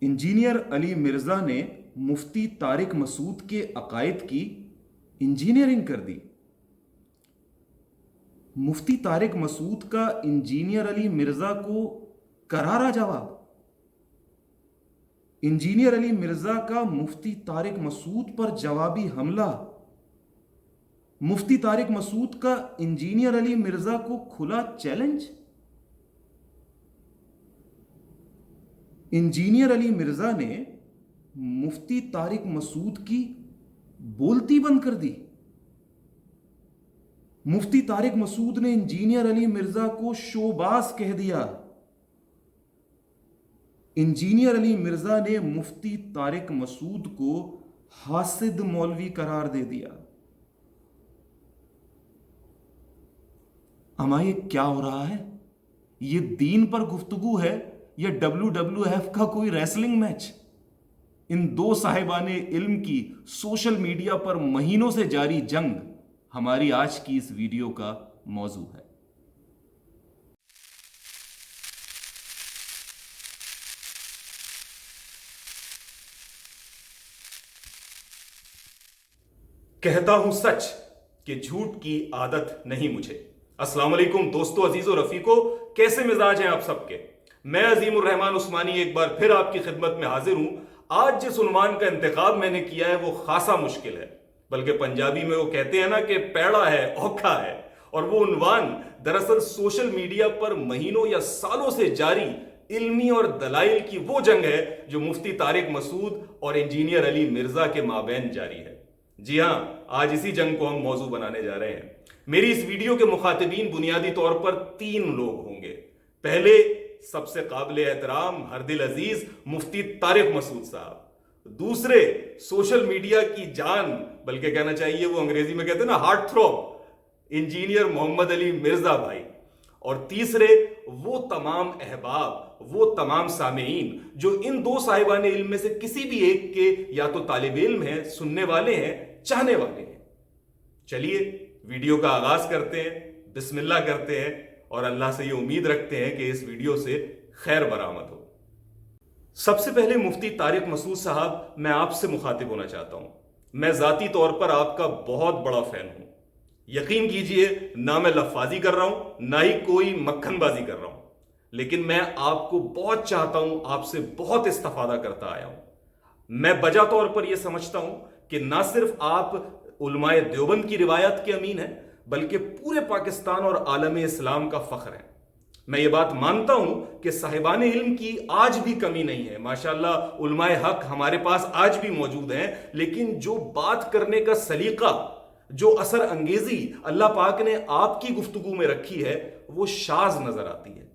Engineer علی مرزا نے مفتی طارق مسعود کے عقائد کی انجینئرنگ کر دی۔ مفتی طارق مسعود کا انجینئر علی مرزا کو کرارا جواب۔ انجینئر علی مرزا کا مفتی طارق مسعود پر جوابی حملہ۔ مفتی طارق مسعود کا انجینئر علی مرزا کو کھلا چیلنج۔ انجینئر علی مرزا نے مفتی طارق مسعود کی بولتی بند کر دی۔ مفتی طارق مسعود نے انجینئر علی مرزا کو شوباز کہہ دیا۔ انجینئر علی مرزا نے مفتی طارق مسعود کو حاسد مولوی قرار دے دیا۔ اما یہ کیا ہو رہا ہے؟ یہ دین پر گفتگو ہے یا WWF کا کوئی ریسلنگ میچ؟ ان دو صاحبان علم کی سوشل میڈیا پر مہینوں سے جاری جنگ ہماری آج کی اس ویڈیو کا موضوع ہے۔ کہتا ہوں سچ کہ جھوٹ کی عادت نہیں مجھے۔ السلام علیکم دوستو، عزیز و رفیقو، کیسے مزاج ہیں آپ سب کے؟ میں عظیم الرحمان عثمانی ایک بار پھر آپ کی خدمت میں حاضر ہوں۔ آج جس عنوان کا انتخاب میں نے کیا ہے وہ خاصا مشکل ہے، بلکہ پنجابی میں وہ کہتے ہیں نا کہ پیڑا ہے اوکھا ہے، اور وہ عنوان دراصل سوشل میڈیا پر مہینوں یا سالوں سے جاری علمی اور دلائل کی وہ جنگ ہے جو مفتی طارق مسعود اور انجینئر علی مرزا کے مابین جاری ہے۔ جی ہاں، آج اسی جنگ کو ہم موضوع بنانے جا رہے ہیں۔ میری اس ویڈیو کے مخاطبین بنیادی طور پر 3 لوگ ہوں گے۔ پہلے سب سے قابل احترام ہر دل عزیز مفتی طارق مسعود صاحب، دوسرے سوشل میڈیا کی جان، بلکہ کہنا چاہیے وہ انگریزی میں کہتے ہیں نا ہارٹ تھروب، انجینئر محمد علی مرزا بھائی، اور تیسرے وہ تمام احباب، وہ تمام سامعین جو ان دو صاحبان علم میں سے کسی بھی ایک کے یا تو طالب علم ہیں، سننے والے ہیں، چاہنے والے ہیں۔ چلیے ویڈیو کا آغاز کرتے ہیں، بسم اللہ کرتے ہیں، اور اللہ سے یہ امید رکھتے ہیں کہ اس ویڈیو سے خیر برآمد ہو۔ سب سے پہلے مفتی طارق مسعود صاحب، میں آپ سے مخاطب ہونا چاہتا ہوں۔ میں ذاتی طور پر آپ کا بہت بڑا فین ہوں۔ یقین کیجئے، نہ میں لفاظی کر رہا ہوں، نہ ہی کوئی مکھن بازی کر رہا ہوں، لیکن میں آپ کو بہت چاہتا ہوں، آپ سے بہت استفادہ کرتا آیا ہوں۔ میں بجا طور پر یہ سمجھتا ہوں کہ نہ صرف آپ علماء دیوبند کی روایت کے امین ہیں، بلکہ پورے پاکستان اور عالم اسلام کا فخر ہے۔ میں یہ بات مانتا ہوں کہ صاحبان علم کی آج بھی کمی نہیں ہے، ماشاءاللہ علماء حق ہمارے پاس آج بھی موجود ہیں، لیکن جو بات کرنے کا سلیقہ، جو اثر انگیزی اللہ پاک نے آپ کی گفتگو میں رکھی ہے، وہ شاذ نظر آتی ہے۔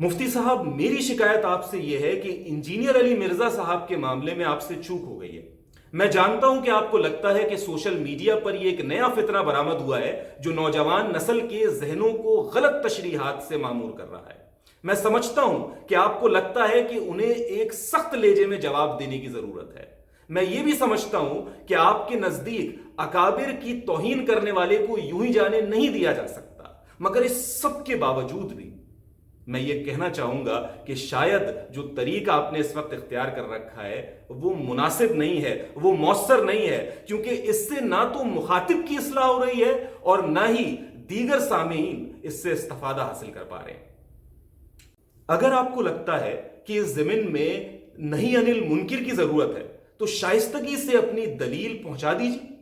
مفتی صاحب، میری شکایت آپ سے یہ ہے کہ انجینئر علی مرزا صاحب کے معاملے میں آپ سے چوک ہو گئی ہے۔ میں جانتا ہوں کہ آپ کو لگتا ہے کہ سوشل میڈیا پر یہ ایک نیا فتنہ برآمد ہوا ہے جو نوجوان نسل کے ذہنوں کو غلط تشریحات سے معمور کر رہا ہے۔ میں سمجھتا ہوں کہ آپ کو لگتا ہے کہ انہیں ایک سخت لہجے میں جواب دینے کی ضرورت ہے۔ میں یہ بھی سمجھتا ہوں کہ آپ کے نزدیک اکابر کی توہین کرنے والے کو یوں ہی جانے نہیں دیا جا سکتا، مگر اس سب کے باوجود بھی میں یہ کہنا چاہوں گا کہ شاید جو طریقہ آپ نے اس وقت اختیار کر رکھا ہے وہ مناسب نہیں ہے، وہ مؤثر نہیں ہے، کیونکہ اس سے نہ تو مخاطب کی اصلاح ہو رہی ہے اور نہ ہی دیگر سامعین اس سے استفادہ حاصل کر پا رہے ہیں۔ اگر آپ کو لگتا ہے کہ اس زمین میں نہیں انل منکر کی ضرورت ہے تو شائستگی سے اپنی دلیل پہنچا دیجیے۔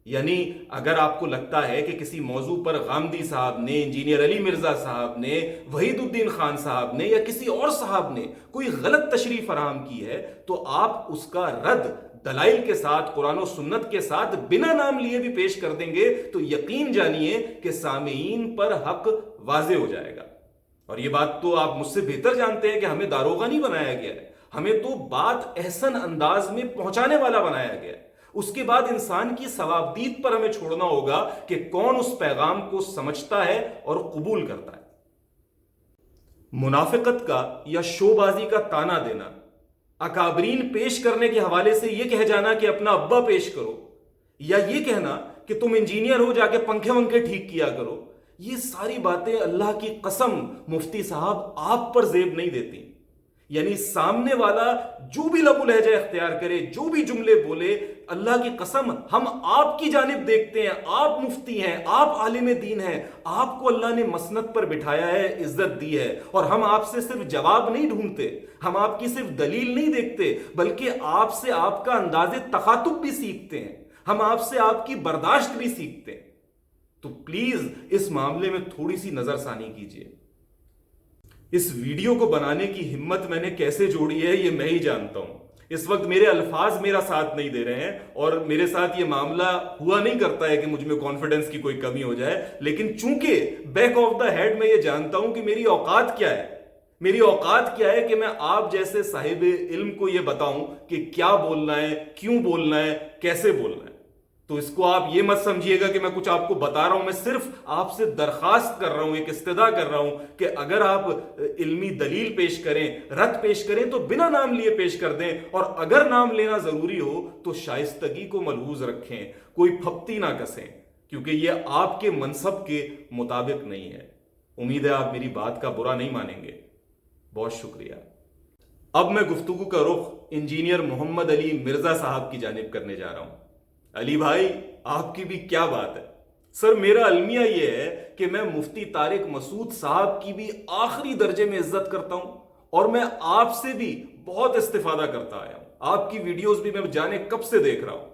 یعنی اگر آپ کو لگتا ہے کہ کسی موضوع پر غامدی صاحب نے، انجینئر علی مرزا صاحب نے، وحید الدین خان صاحب نے یا کسی اور صاحب نے کوئی غلط تشریح فراہم کی ہے تو آپ اس کا رد دلائل کے ساتھ، قرآن و سنت کے ساتھ، بنا نام لیے بھی پیش کر دیں گے تو یقین جانیے کہ سامعین پر حق واضح ہو جائے گا۔ اور یہ بات تو آپ مجھ سے بہتر جانتے ہیں کہ ہمیں داروغہ نہیں بنایا گیا ہے، ہمیں تو بات احسن انداز میں پہنچانے والا بنایا گیا ہے۔ اس کے بعد انسان کی ثوابدید پر ہمیں چھوڑنا ہوگا کہ کون اس پیغام کو سمجھتا ہے اور قبول کرتا ہے۔ منافقت کا یا شو بازی کا تانا دینا، اکابرین پیش کرنے کے حوالے سے یہ کہہ جانا کہ اپنا ابا پیش کرو، یا یہ کہنا کہ تم انجینئر ہو جا کے پنکھے ونکھے ٹھیک کیا کرو، یہ ساری باتیں اللہ کی قسم مفتی صاحب آپ پر زیب نہیں دیتی، یعنی سامنے والا جو بھی لب و لہجہ اختیار کرے، جو بھی جملے بولے، اللہ کی قسم ہم آپ کی جانب دیکھتے ہیں، آپ مفتی ہیں، آپ عالم دین ہیں، آپ کو اللہ نے مسند پر بٹھایا ہے، عزت دی ہے، اور ہم آپ سے صرف جواب نہیں ڈھونڈتے، ہم آپ کی صرف دلیل نہیں دیکھتے، بلکہ آپ سے آپ کا انداز تخاطب بھی سیکھتے ہیں، ہم آپ سے آپ کی برداشت بھی سیکھتے ہیں۔ تو پلیز اس معاملے میں تھوڑی سی نظر ثانی کیجیے۔ اس ویڈیو کو بنانے کی ہمت میں نے کیسے جوڑی ہے یہ میں ہی جانتا ہوں۔ اس وقت میرے الفاظ میرا ساتھ نہیں دے رہے ہیں، اور میرے ساتھ یہ معاملہ ہوا نہیں کرتا ہے کہ مجھ میں کانفیڈنس کی کوئی کمی ہو جائے، لیکن چونکہ بیک آف دا ہیڈ میں یہ جانتا ہوں کہ میری اوقات کیا ہے، میری اوقات کیا ہے کہ میں آپ جیسے صاحب علم کو یہ بتاؤں کہ کیا بولنا ہے، کیوں بولنا ہے، کیسے بولنا ہے۔ تو اس کو آپ یہ مت سمجھیے گا کہ میں کچھ آپ کو بتا رہا ہوں، میں صرف آپ سے درخواست کر رہا ہوں، ایک استدعا کر رہا ہوں کہ اگر آپ علمی دلیل پیش کریں، رد پیش کریں تو بنا نام لیے پیش کر دیں، اور اگر نام لینا ضروری ہو تو شائستگی کو ملحوظ رکھیں، کوئی پھپتی نہ کسیں، کیونکہ یہ آپ کے منصب کے مطابق نہیں ہے۔ امید ہے آپ میری بات کا برا نہیں مانیں گے۔ بہت شکریہ۔ اب میں گفتگو کا رخ انجینئر محمد علی مرزا صاحب کی جانب کرنے جا رہا ہوں۔ علی بھائی، آپ کی بھی کیا بات ہے۔ سر، میرا المیہ یہ ہے کہ میں مفتی طارق مسعود صاحب کی بھی آخری درجے میں عزت کرتا ہوں، اور میں آپ سے بھی بہت استفادہ کرتا آیا ہوں۔ آپ کی ویڈیوز بھی میں جانے کب سے دیکھ رہا ہوں۔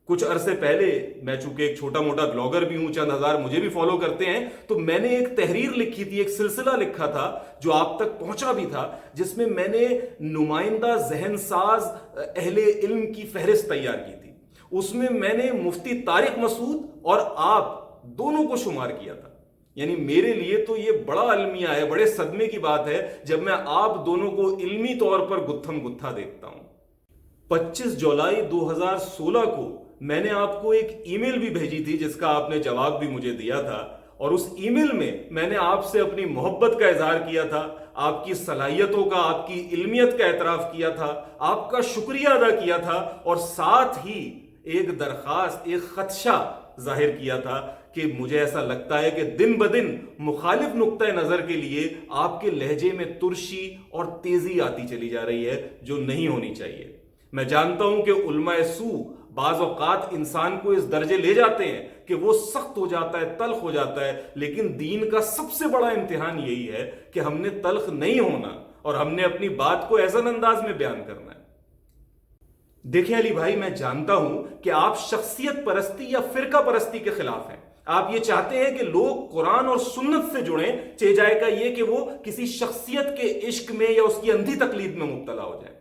کچھ عرصے پہلے میں چونکہ ایک چھوٹا موٹا بلاگر بھی ہوں، چند ہزار مجھے بھی فالو کرتے ہیں، تو میں نے ایک تحریر لکھی تھی، ایک سلسلہ لکھا تھا جو آپ تک پہنچا بھی تھا، جس میں میں نے نمائندہ ذہن ساز اہل علم کی فہرست تیار کی تھی۔ اس میں نے مفتی طارق مسعود اور آپ دونوں کو شمار کیا تھا۔ یعنی میرے لیے تو یہ بڑا المیہ ہے، بڑے صدمے کی بات ہے جب میں آپ دونوں کو علمی طور پر گتھم گتھا دیکھتا ہوں۔ 25 جولائی 2016 کو میں نے آپ کو ایک ای میل بھی بھیجی تھی جس کا آپ نے جواب بھی مجھے دیا تھا، اور اس ای میل میں نے آپ سے اپنی محبت کا اظہار کیا تھا، آپ کی صلاحیتوں کا، آپ کی علمیت کا اعتراف کیا تھا، آپ کا شکریہ ادا کیا تھا، اور ساتھ ہی ایک درخواست، ایک خدشہ ظاہر کیا تھا کہ مجھے ایسا لگتا ہے کہ دن بدن مخالف نقطہ نظر کے لیے آپ کے لہجے میں ترشی اور تیزی آتی چلی جا رہی ہے، جو نہیں ہونی چاہیے۔ میں جانتا ہوں کہ علماء سو بعض اوقات انسان کو اس درجے لے جاتے ہیں کہ وہ سخت ہو جاتا ہے، تلخ ہو جاتا ہے، لیکن دین کا سب سے بڑا امتحان یہی ہے کہ ہم نے تلخ نہیں ہونا، اور ہم نے اپنی بات کو ایسا انداز میں بیان کرنا ہے۔ دیکھیں علی بھائی، میں جانتا ہوں کہ آپ شخصیت پرستی یا فرقہ پرستی کے خلاف ہیں۔ آپ یہ چاہتے ہیں کہ لوگ قرآن اور سنت سے جڑیں، چہ جائے گا یہ کہ وہ کسی شخصیت کے عشق میں یا اس کی اندھی تقلید میں مبتلا ہو جائیں۔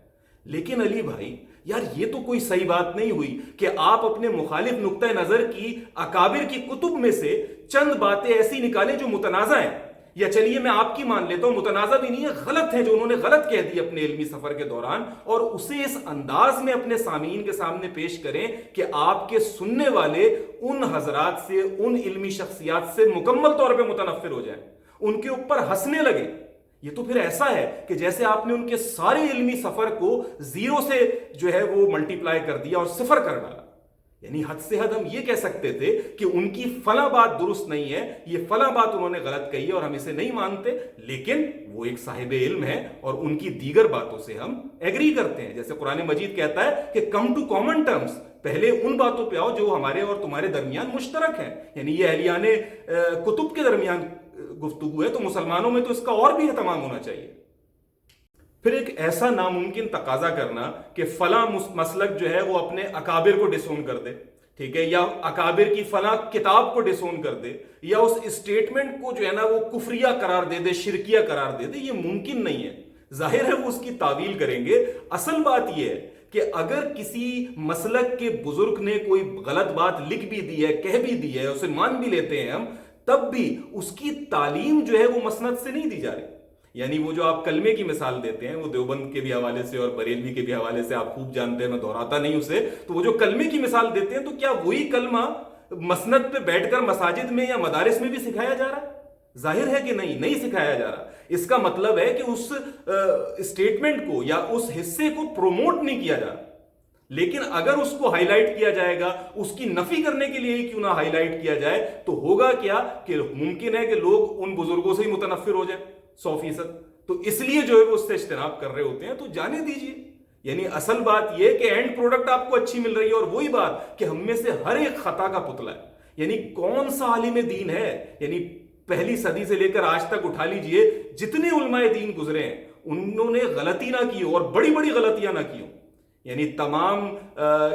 لیکن علی بھائی، یار یہ تو کوئی صحیح بات نہیں ہوئی کہ آپ اپنے مخالف نقطہ نظر کی اکابر کی کتب میں سے چند باتیں ایسی نکالیں جو متنازع ہیں، یا چلیے میں آپ کی مان لیتا ہوں متنازع بھی نہیں ہے، غلط ہے، جو انہوں نے غلط کہہ دی اپنے علمی سفر کے دوران، اور اسے اس انداز میں اپنے سامعین کے سامنے پیش کریں کہ آپ کے سننے والے ان حضرات سے، ان علمی شخصیات سے مکمل طور پہ متنفر ہو جائیں، ان کے اوپر ہنسنے لگیں۔ یہ تو پھر ایسا ہے کہ جیسے آپ نے ان کے سارے علمی سفر کو زیرو سے جو ہے وہ ملٹیپلائی کر دیا اور صفر کر ڈالا۔ یعنی حد سے حد ہم یہ کہہ سکتے تھے کہ ان کی فلاں بات درست نہیں ہے، یہ فلاں بات انہوں نے غلط کہی ہے اور ہم اسے نہیں مانتے، لیکن وہ ایک صاحب علم ہے اور ان کی دیگر باتوں سے ہم ایگری کرتے ہیں۔ جیسے قرآن مجید کہتا ہے کہ کم ٹو کامن ٹرمز، پہلے ان باتوں پہ آؤ جو ہمارے اور تمہارے درمیان مشترک ہیں۔ یعنی یہ اہلیان کتب کے درمیان گفتگو ہے، تو مسلمانوں میں تو اس کا اور بھی اہتمام ہونا چاہیے۔ پھر ایک ایسا ناممکن تقاضا کرنا کہ فلاں مسلک جو ہے وہ اپنے اکابر کو ڈسون کر دے، ٹھیک ہے، یا اکابر کی فلاں کتاب کو ڈسون کر دے، یا اس اسٹیٹمنٹ کو جو ہے نا وہ کفریہ قرار دے دے، شرکیہ قرار دے دے، یہ ممکن نہیں ہے۔ ظاہر ہے وہ اس کی تعویل کریں گے۔ اصل بات یہ ہے کہ اگر کسی مسلک کے بزرگ نے کوئی غلط بات لکھ بھی دی ہے، کہہ بھی دی ہے، اسے مان بھی لیتے ہیں ہم، تب بھی اس کی تعلیم جو ہے وہ مسند سے نہیں دی جا رہی۔ یعنی وہ جو آپ کلمے کی مثال دیتے ہیں، وہ دیوبند کے بھی حوالے سے اور بریلوی کے بھی حوالے سے آپ خوب جانتے ہیں، میں دہراتا نہیں اسے، تو وہ جو کلمے کی مثال دیتے ہیں، تو کیا وہی کلمہ مسند پہ بیٹھ کر مساجد میں یا مدارس میں بھی سکھایا جا رہا ہے؟ ظاہر ہے کہ نہیں سکھایا جا رہا۔ اس کا مطلب ہے کہ اس اسٹیٹمنٹ کو یا اس حصے کو پروموٹ نہیں کیا جا رہا۔ لیکن اگر اس کو ہائی لائٹ کیا جائے گا، اس کی نفی کرنے کے لیے ہی کیوں نہ ہائی لائٹ کیا جائے، تو ہوگا کیا کہ ممکن ہے کہ لوگ ان بزرگوں سے ہی متنفر ہو جائیں 100%۔ تو اس لیے جو ہے وہ اس سے اجتناب کر رہے ہوتے ہیں. تو جانے دیجیے. یعنی اصل بات یہ کہ اینڈ پروڈکٹ آپ کو اچھی مل رہی ہے, اور وہی بات کہ ہم میں سے ہر ایک خطا کا پتلا ہے. یعنی کون سا عالم دین ہے, یعنی پہلی صدی سے لے کر آج تک اٹھا لیجئے, جتنے علماء دین گزرے ہیں انہوں نے غلطی نہ کی اور بڑی بڑی غلطیاں نہ کی. یعنی تمام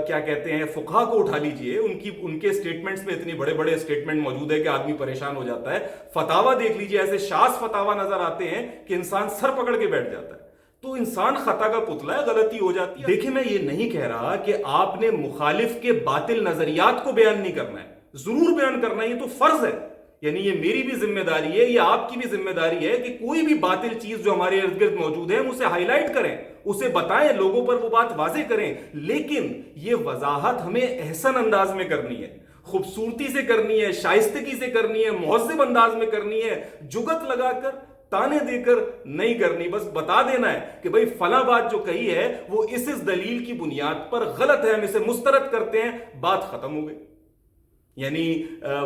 کیا کہتے ہیں فقہا کو اٹھا لیجئے, ان کے سٹیٹمنٹس میں اتنے بڑے بڑے سٹیٹمنٹ موجود ہے کہ آدمی پریشان ہو جاتا ہے. فتاوا دیکھ لیجئے, ایسے شاذ فتاوا نظر آتے ہیں کہ انسان سر پکڑ کے بیٹھ جاتا ہے. تو انسان خطا کا پتلا ہے, غلطی ہو جاتی ہے. دیکھیں میں یہ نہیں کہہ رہا کہ آپ نے مخالف کے باطل نظریات کو بیان نہیں کرنا ہے, ضرور بیان کرنا ہے, یہ تو فرض ہے. یعنی یہ میری بھی ذمہ داری ہے, یہ آپ کی بھی ذمہ داری ہے کہ کوئی بھی باطل چیز جو ہمارے ارد گرد موجود ہے ہم اسے ہائی لائٹ کریں, اسے بتائیں, لوگوں پر وہ بات واضح کریں. لیکن یہ وضاحت ہمیں احسن انداز میں کرنی ہے, خوبصورتی سے کرنی ہے, شائستگی سے کرنی ہے, مہذب انداز میں کرنی ہے, جگت لگا کر تانے دے کر نہیں کرنی. بس بتا دینا ہے کہ بھئی فلاں بات جو کہی ہے وہ اس دلیل کی بنیاد پر غلط ہے, ہم اسے مسترد کرتے ہیں, بات ختم ہو گئی. یعنی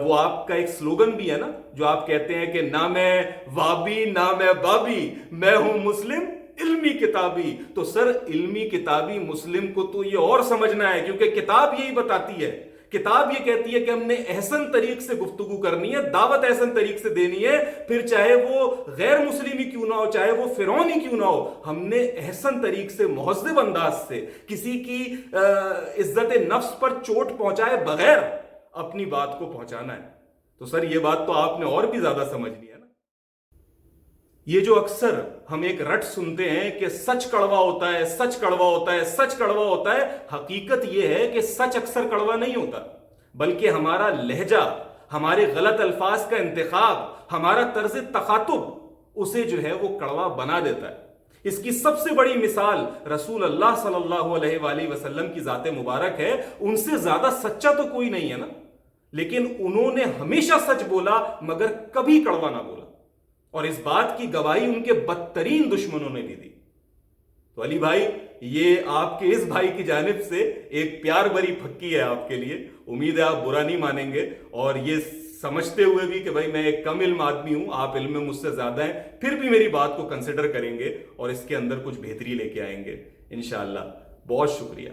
وہ آپ کا ایک سلوگن بھی ہے نا جو آپ کہتے ہیں کہ نہ میں وابی نہ میں بابی, میں ہوں مسلم علمی کتابی. تو سر علمی کتابی مسلم کو تو یہ اور سمجھنا ہے, کیونکہ کتاب یہی بتاتی ہے, کتاب یہ کہتی ہے کہ ہم نے احسن طریق سے گفتگو کرنی ہے, دعوت احسن طریق سے دینی ہے, پھر چاہے وہ غیر مسلم ہی کیوں نہ ہو, چاہے وہ فرعون ہی کیوں نہ ہو, ہم نے احسن طریق سے مہذب انداز سے کسی کی عزت نفس پر چوٹ پہنچائے بغیر اپنی بات کو پہنچانا ہے. تو سر یہ بات تو آپ نے اور بھی زیادہ سمجھنی ہے نا. یہ جو اکثر ہم ایک رٹ سنتے ہیں کہ سچ کڑوا ہوتا ہے, سچ کڑوا ہوتا ہے, سچ کڑوا ہوتا ہے, حقیقت یہ ہے کہ سچ اکثر کڑوا نہیں ہوتا, بلکہ ہمارا لہجہ, ہمارے غلط الفاظ کا انتخاب, ہمارا طرز تخاطب اسے جو ہے وہ کڑوا بنا دیتا ہے. اس کی سب سے بڑی مثال رسول اللہ صلی اللہ علیہ وآلہ وسلم کی ذات مبارک ہے. ان سے زیادہ سچا تو کوئی نہیں ہے نا, لیکن انہوں نے ہمیشہ سچ بولا مگر کبھی کڑوا نہ بولا, اور اس بات کی گواہی ان کے بدترین دشمنوں نے بھی دی. تو علی بھائی, یہ آپ کے اس بھائی کی جانب سے ایک پیار بھری پھکی ہے آپ کے لیے. امید ہے آپ برا نہیں مانیں گے, اور یہ سمجھتے ہوئے بھی کہ بھائی میں ایک کم علم آدمی ہوں, آپ علم میں مجھ سے زیادہ ہیں, پھر بھی میری بات کو کنسیڈر کریں گے اور اس کے اندر کچھ بہتری لے کے آئیں گے انشاءاللہ. بہت شکریہ.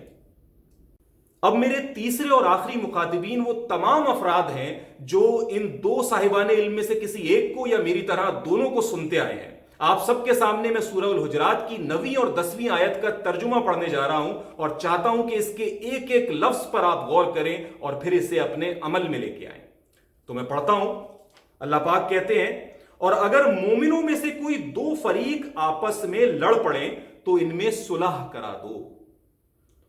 اب میرے تیسرے اور آخری مخاطبین وہ تمام افراد ہیں جو ان دو صاحبان علم میں سے کسی ایک کو یا میری طرح دونوں کو سنتے آئے ہیں. آپ سب کے سامنے میں سورہ الحجرات کی 9ویں اور 10ویں آیت کا ترجمہ پڑھنے جا رہا ہوں, اور چاہتا ہوں کہ اس کے ایک ایک لفظ پر آپ غور کریں اور پھر اسے اپنے عمل میں لے کے آئیں. تو میں پڑھتا ہوں. اللہ پاک کہتے ہیں, اور اگر مومنوں میں سے کوئی دو فریق آپس میں لڑ پڑیں تو ان میں صلح کرا دو,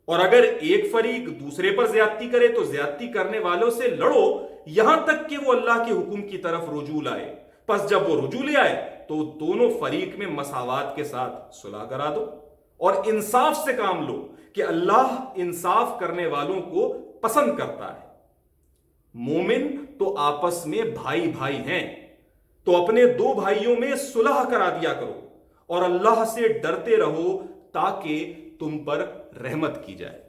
اور اگر ایک فریق دوسرے پر زیادتی کرے تو زیادتی کرنے والوں سے لڑو یہاں تک کہ وہ اللہ کے حکم کی طرف رجوع لائے. پس جب وہ رجوع لے آئے تو دونوں فریق میں مساوات کے ساتھ صلح کرا دو, اور انصاف سے کام لو کہ اللہ انصاف کرنے والوں کو پسند کرتا ہے. مومن تو آپس میں بھائی بھائی ہیں, تو اپنے دو بھائیوں میں صلح کرا دیا کرو, اور اللہ سے ڈرتے رہو تاکہ تم پر رحمت کی جائے.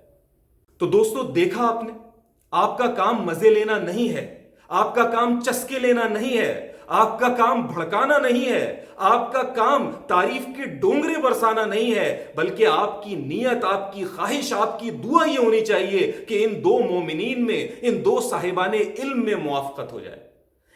تو دوستو دیکھا آپ نے, آپ کا کام مزے لینا نہیں ہے, آپ کا کام چسکے لینا نہیں ہے, آپ کا کام بھڑکانا نہیں ہے, آپ کا کام تعریف کے ڈونگرے برسانا نہیں ہے, بلکہ آپ کی نیت, آپ کی خواہش, آپ کی دعا یہ ہونی چاہیے کہ ان دو مومنین میں, ان دو صاحبان علم میں موافقت ہو جائے,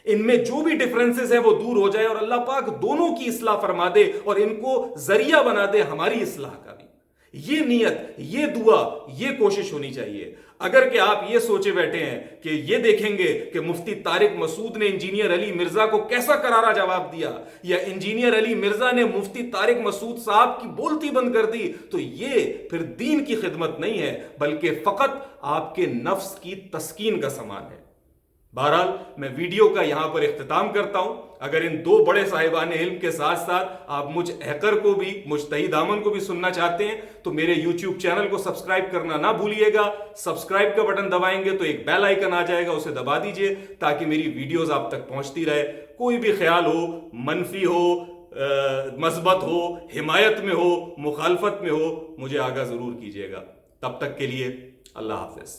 ان میں جو بھی ڈیفرنسز ہیں وہ دور ہو جائے, اور اللہ پاک دونوں کی اصلاح فرما دے اور ان کو ذریعہ بنا دے ہماری اصلاح کا بھی. یہ نیت, یہ دعا, یہ کوشش ہونی چاہیے. اگر کہ آپ یہ سوچے بیٹھے ہیں کہ یہ دیکھیں گے کہ مفتی طارق مسعود نے انجینئر علی مرزا کو کیسا کرارا جواب دیا, یا انجینئر علی مرزا نے مفتی طارق مسعود صاحب کی بولتی بند کر دی, تو یہ پھر دین کی خدمت نہیں ہے بلکہ فقط آپ کے نفس کی تسکین کا سامان ہے. بہرحال میں ویڈیو کا یہاں پر اختتام کرتا ہوں. اگر ان دو بڑے صاحبان علم کے ساتھ ساتھ آپ مجھ حقر کو بھی, مجتہد آمن کو بھی سننا چاہتے ہیں تو میرے یوٹیوب چینل کو سبسکرائب کرنا نہ بھولیے گا. سبسکرائب کا بٹن دبائیں گے تو ایک بیل آئیکن آ جائے گا, اسے دبا دیجئے تاکہ میری ویڈیوز آپ تک پہنچتی رہے. کوئی بھی خیال ہو, منفی ہو, مثبت ہو, حمایت میں ہو, مخالفت میں ہو, مجھے آگاہ ضرور کیجیے گا. تب تک کے لیے اللہ حافظ.